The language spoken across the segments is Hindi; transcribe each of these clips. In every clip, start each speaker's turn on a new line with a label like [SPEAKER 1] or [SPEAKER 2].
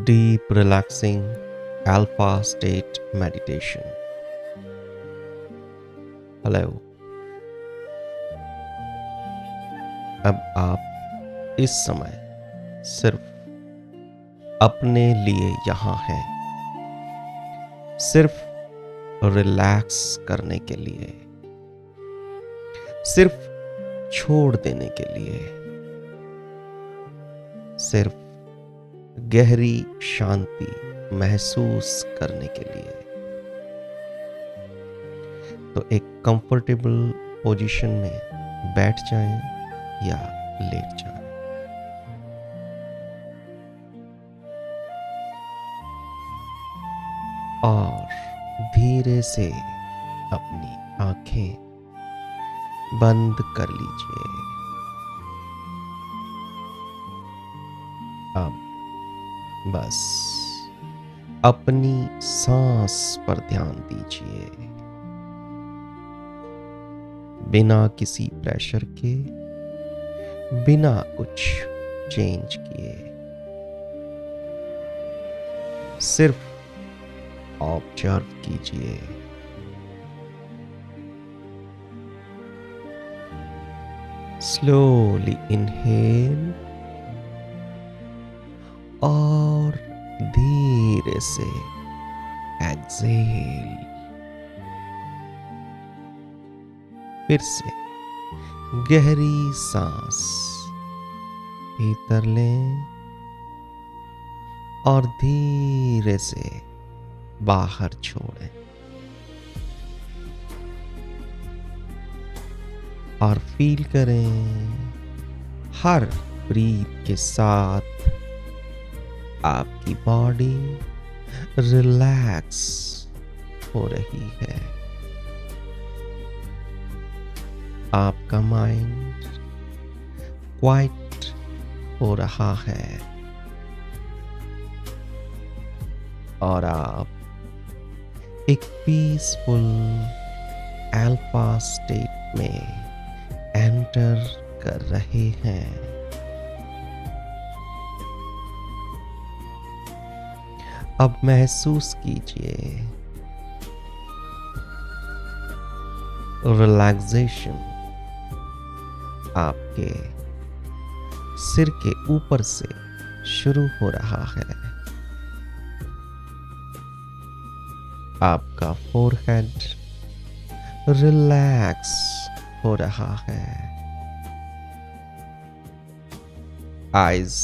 [SPEAKER 1] Deep, relaxing alpha state meditation. Hello. अब आप इस समय सिर्फ अपने लिए यहाँ हैं, सिर्फ रिलैक्स करने के लिए, सिर्फ छोड़ देने के लिए, सिर्फ गहरी शांति महसूस करने के लिए। तो एक कंफर्टेबल पोजीशन में बैठ जाएं या लेट जाएं। और धीरे से अपनी आंखें बंद कर लीजिए। अब बस अपनी सांस पर ध्यान दीजिए, बिना किसी प्रेशर के, बिना कुछ चेंज किए, सिर्फ ऑब्जर्व कीजिए। स्लोली इनहेल और धीरे से एक्सहेल। फिर से गहरी सांस भीतर लें और धीरे से बाहर छोड़ें। और फील करें हर ब्रीथ के साथ आपकी बॉडी रिलैक्स हो रही है। आपका माइंड क्वाइट हो रहा है और आप एक पीसफुल अल्फा स्टेट में एंटर कर रहे हैं। अब महसूस कीजिए रिलैक्सेशन आपके सिर के ऊपर से शुरू हो रहा है। आपका फोरहेड रिलैक्स हो रहा है। आईज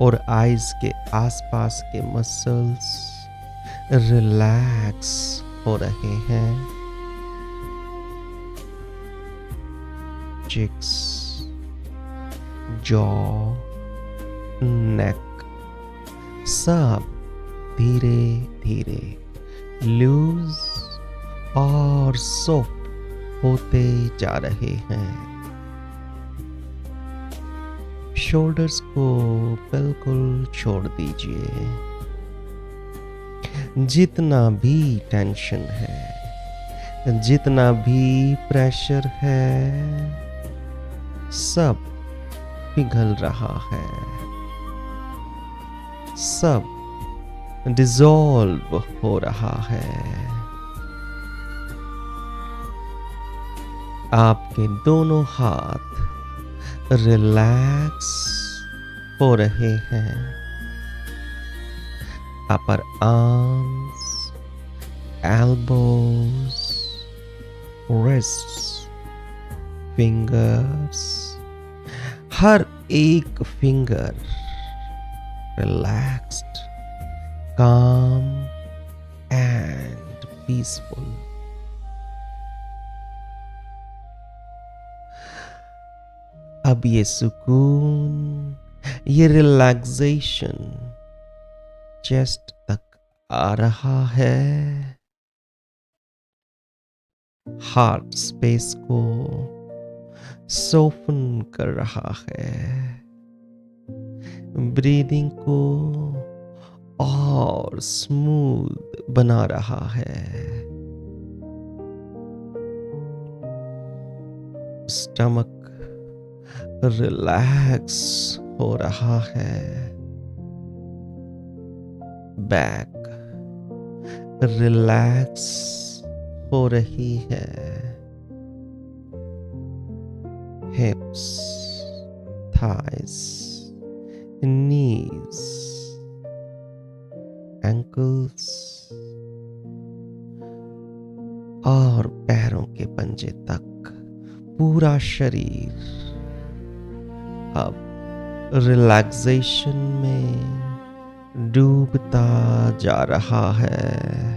[SPEAKER 1] और आईज के आसपास के मसल्स रिलैक्स हो रहे हैं। चिक्स, जॉ, नेक सब धीरे धीरे लूज और सॉफ्ट होते जा रहे हैं। शोल्डर्स को बिल्कुल छोड़ दीजिए। जितना भी टेंशन है, जितना भी प्रेशर है, सब पिघल रहा है, सब डिसॉल्व हो रहा है। आपके दोनों हाथ रिलैक्स हो रहे हैं। अपर आर्म्स, एल्बोज, रिस्ट्स, फिंगर्स, हर एक फिंगर रिलैक्स्ड, काम एंड पीसफुल। अब ये सुकून, ये रिलैक्सेशन चेस्ट तक आ रहा है। हार्ट स्पेस को सोफन कर रहा है। ब्रीदिंग को और स्मूथ बना रहा है। स्टमक रिलैक्स हो रहा है। बैक रिलैक्स हो रही है, हिप्स, थाइस, नीज, एंकल्स और पैरों के पंजे तक पूरा शरीर अब रिलैक्सेशन में डूबता जा रहा है।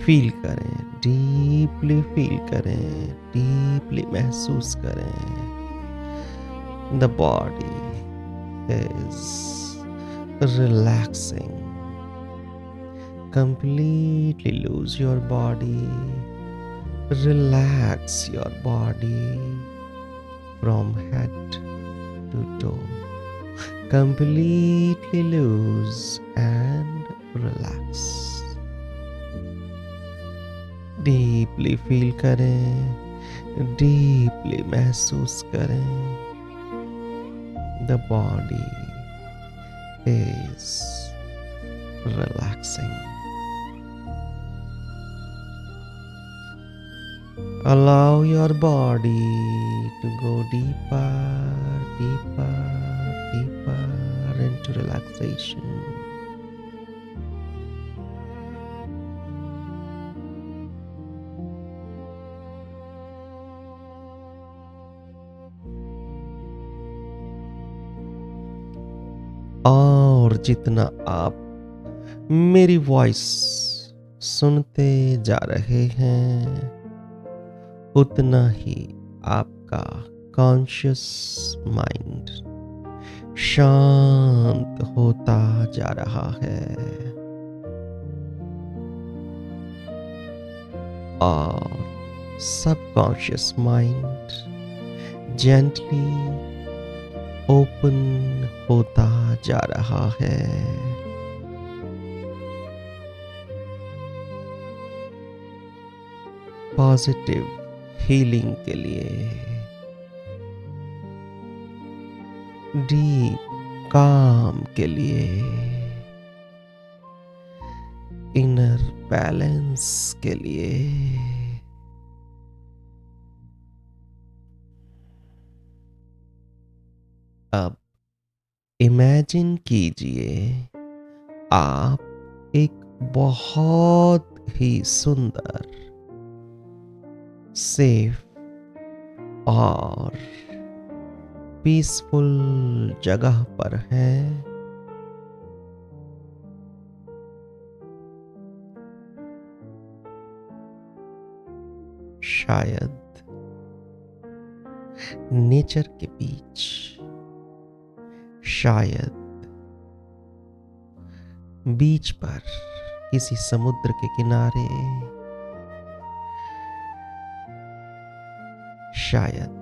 [SPEAKER 1] फील करें, डीपली फील करें, डीपली महसूस करें। The body is relaxing. Completely lose your body. Relax your body from head to toe. Completely loose and relax. Deeply feel करें, deeply महसूस करें. The body is relaxing. Allow your body to go deeper, deeper, deeper into relaxation. और जितना आप मेरी वॉइस सुनते जा रहे हैं, उतना ही आपका कॉन्शियस माइंड शांत होता जा रहा है और सबकॉन्शियस माइंड जेंटली ओपन होता जा रहा है। पॉजिटिव हीलिंग के लिए, डीप काम के लिए, इनर बैलेंस के लिए। अब इमेजिन कीजिए आप एक बहुत ही सुंदर, सेफ और पीसफुल जगह पर हैं। शायद नेचर के बीच, शायद बीच पर किसी समुद्र के किनारे, शायद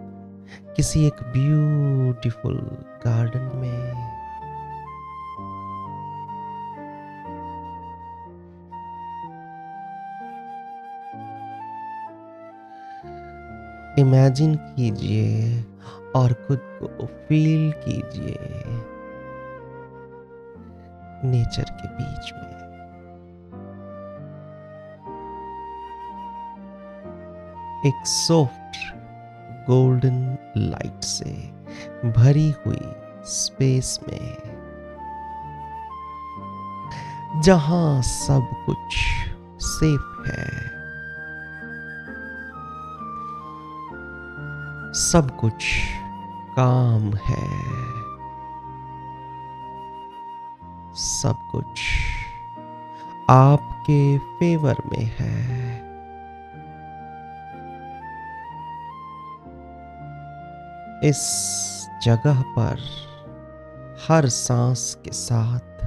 [SPEAKER 1] किसी एक ब्यूटीफुल गार्डन में। इमेजिन कीजिए और खुद को फील कीजिए नेचर के बीच में। एक सॉफ्ट गोल्डन लाइट से भरी हुई स्पेस में, जहां सब कुछ सेफ है, सब कुछ काम है, सब कुछ आपके फेवर में है। इस जगह पर हर सांस के साथ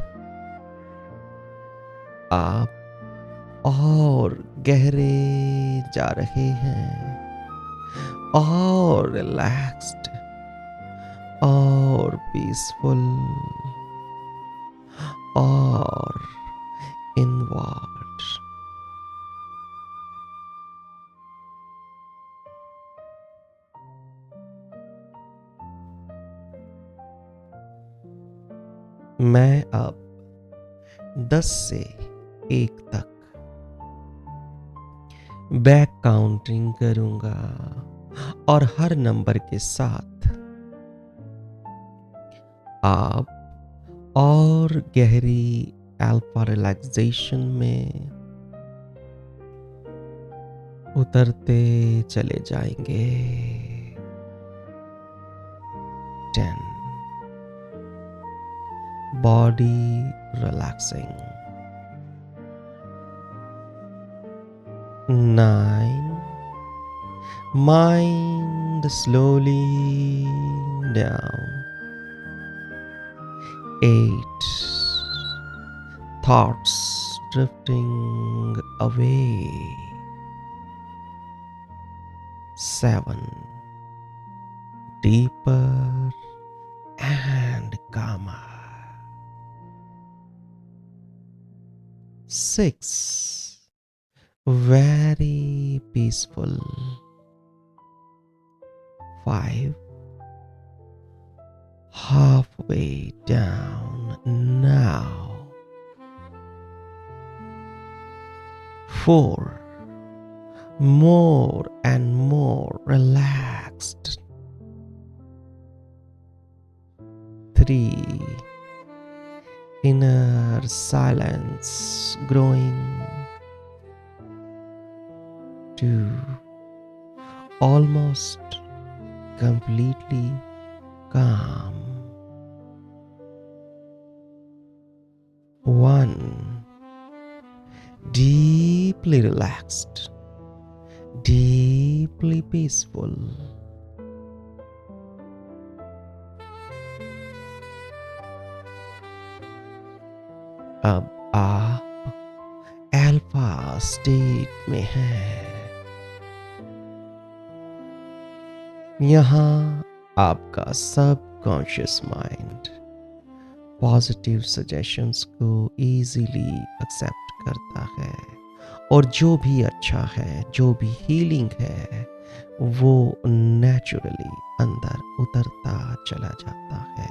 [SPEAKER 1] आप और गहरे जा रहे हैं, और रिलैक्स्ड और पीसफुल और इनवर्ड। मैं अब 10 से 1 तक बैक काउंटिंग करूंगा और हर नंबर के साथ आप और गहरी अल्फा रिलैक्सेशन में उतरते चले जाएंगे। 10 body relaxing, 9 mind slowly down, 8 thoughts drifting away, 7 deeper and calmer, 6 very peaceful, 5 halfway down now, 4 more and more relaxed, 3 inner silence growing, 2 almost completely calm, 1 deeply relaxed, deeply peaceful. अब आप अल्फा स्टेट में हैं। यहाँ आपका सबकॉन्शियस माइंड पॉजिटिव सजेशंस को इजीली एक्सेप्ट करता है और जो भी अच्छा है, जो भी हीलिंग है, वो नेचुरली अंदर उतरता चला जाता है।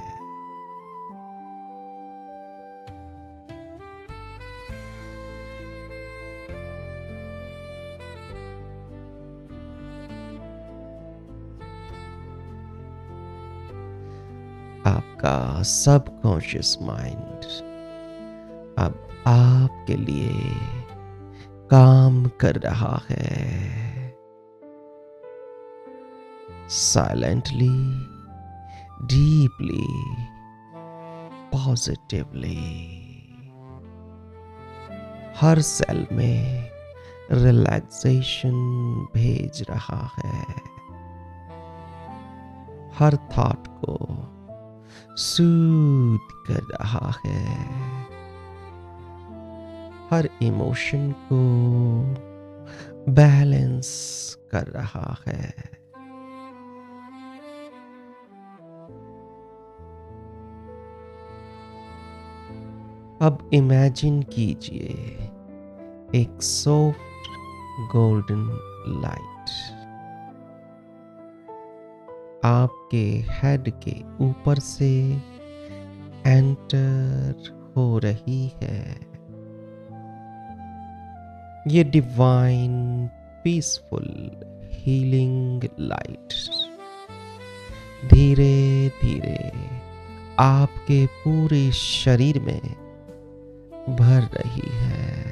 [SPEAKER 1] आपका सबकॉन्शियस माइंड अब आपके लिए काम कर रहा है, साइलेंटली, डीपली, पॉजिटिवली। हर सेल में रिलैक्सेशन भेज रहा है, हर थॉट को सूद कर रहा है, हर इमोशन को बैलेंस कर रहा है। अब इमेजिन कीजिए एक सॉफ्ट गोल्डन लाइट आपके हेड के ऊपर से एंटर हो रही है। ये डिवाइन पीसफुल हीलिंग लाइट धीरे धीरे आपके पूरे शरीर में भर रही है।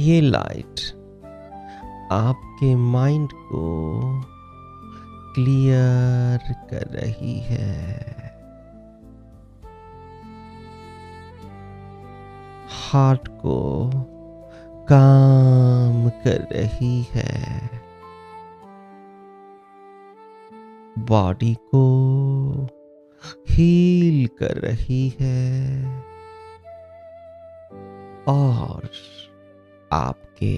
[SPEAKER 1] ये लाइट आपके माइंड को क्लियर कर रही है, हार्ट को काम कर रही है, बॉडी को हील कर रही है और आपके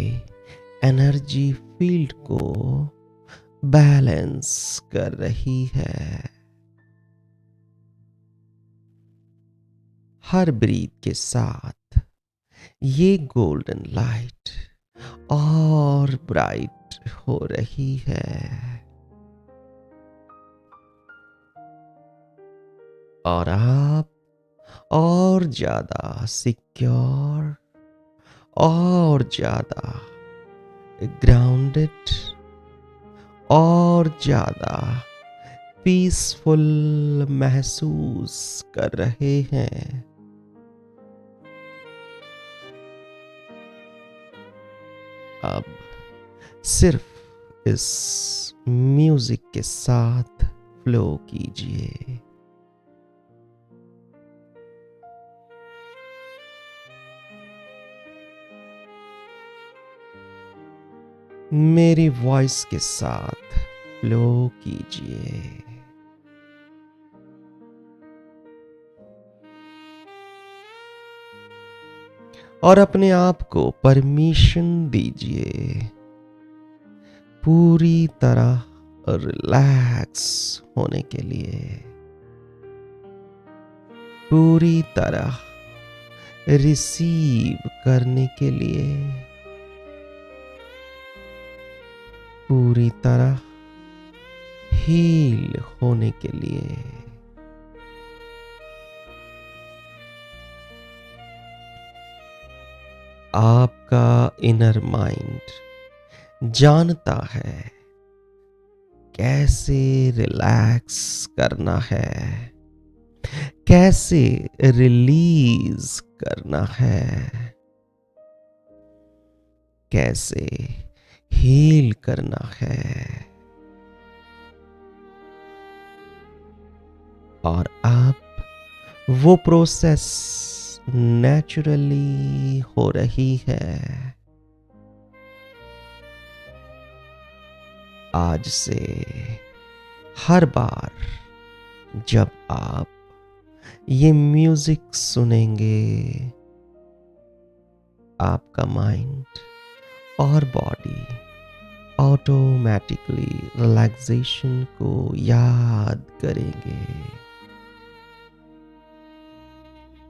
[SPEAKER 1] एनर्जी फील्ड को बैलेंस कर रही है। हर ब्रीथ के साथ ये गोल्डन लाइट और ब्राइट हो रही है और आप और ज्यादा सिक्योर, और ज्यादा ग्राउंडेड, और ज्यादा पीसफुल महसूस कर रहे हैं। अब सिर्फ इस म्यूजिक के साथ फ्लो कीजिए। मेरी वॉइस के साथ फ्लो कीजिए। और अपने आप को परमिशन दीजिए पूरी तरह रिलैक्स होने के लिए, पूरी तरह रिसीव करने के लिए, पूरी तरह हील होने के लिए। आपका इनर माइंड जानता है कैसे रिलैक्स करना है, कैसे रिलीज करना है, कैसे हील करना है। और अब वो प्रोसेस नेचुरली हो रही है। आज से हर बार जब आप ये म्यूजिक सुनेंगे, आपका माइंड और बॉडी ऑटोमेटिकली रिलैक्सेशन को याद करेंगे।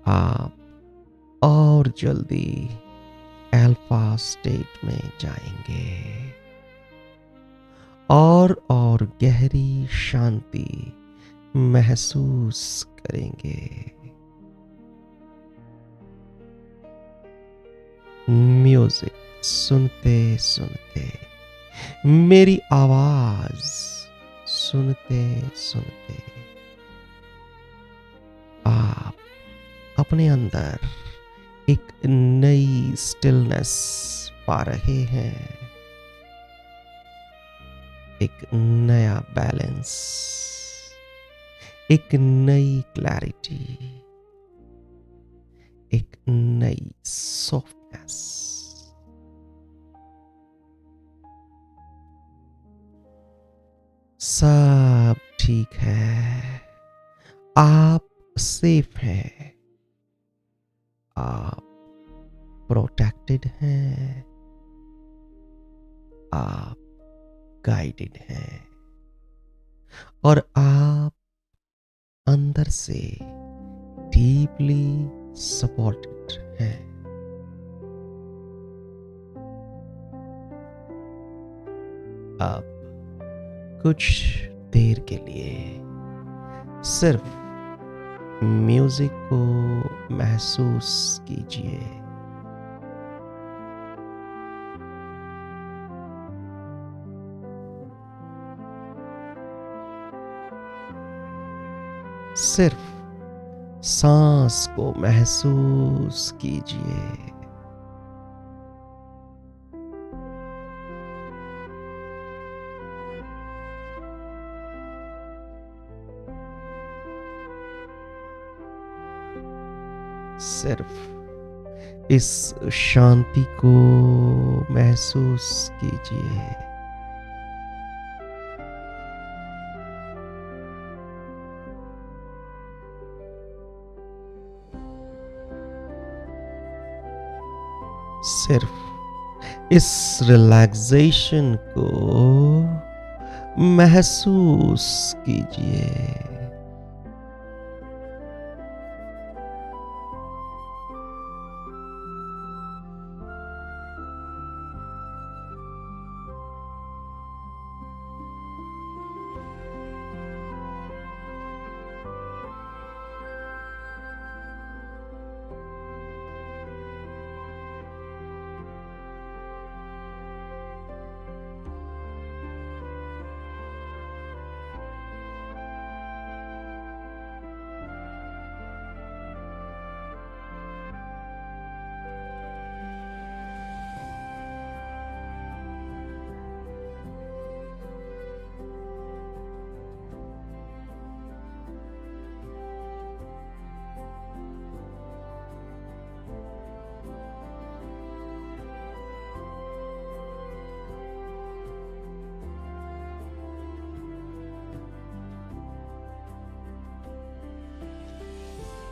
[SPEAKER 1] आप और जल्दी अल्फा स्टेट में जाएंगे और गहरी शांति महसूस करेंगे। म्यूजिक सुनते सुनते, मेरी आवाज सुनते सुनते, आप अपने अंदर एक नई स्टिलनेस पा रहे हैं, एक नया बैलेंस, एक नई क्लैरिटी, एक नई सॉफ्टनेस। सब ठीक है, आप सेफ हैं, आप प्रोटेक्टेड हैं, आप गाइडेड हैं, और आप अंदर से डीपली सपोर्टेड हैं। अब कुछ देर के लिए सिर्फ म्यूजिक को महसूस कीजिए। सिर्फ सांस को महसूस कीजिए। सिर्फ इस शांति को महसूस कीजिए। सिर्फ इस रिलैक्सेशन को महसूस कीजिए।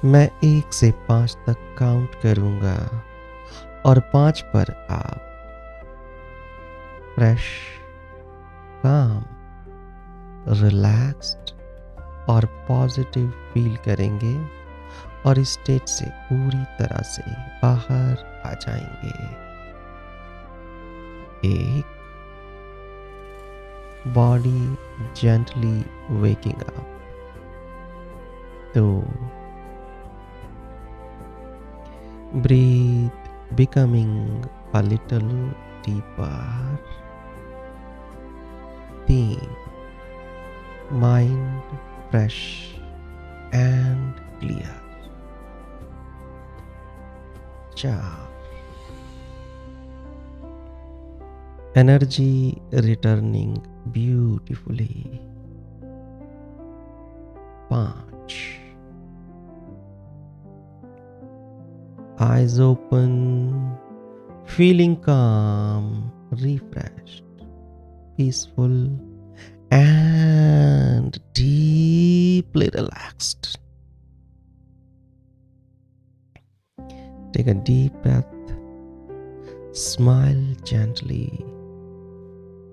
[SPEAKER 1] मैं 1 से 5 तक काउंट करूंगा और 5 पर आप फ्रेश, काम, रिलैक्स्ड और पॉजिटिव फील करेंगे और इस स्टेट से पूरी तरह से बाहर आ जाएंगे। 1, body gently waking up. 2, breathe becoming a little deeper. 3, mind fresh and clear. 4, energy returning beautifully. 5, eyes open, feeling calm, refreshed, peaceful, and deeply relaxed. Take a deep breath, smile gently,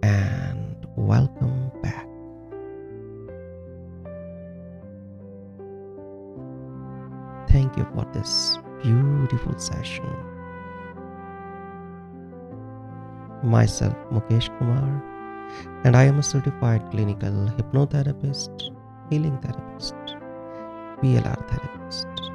[SPEAKER 1] and welcome back. Thank you for this beautiful session. Myself, Mukesh Kumar, and I am a certified clinical hypnotherapist, healing therapist, PLR therapist.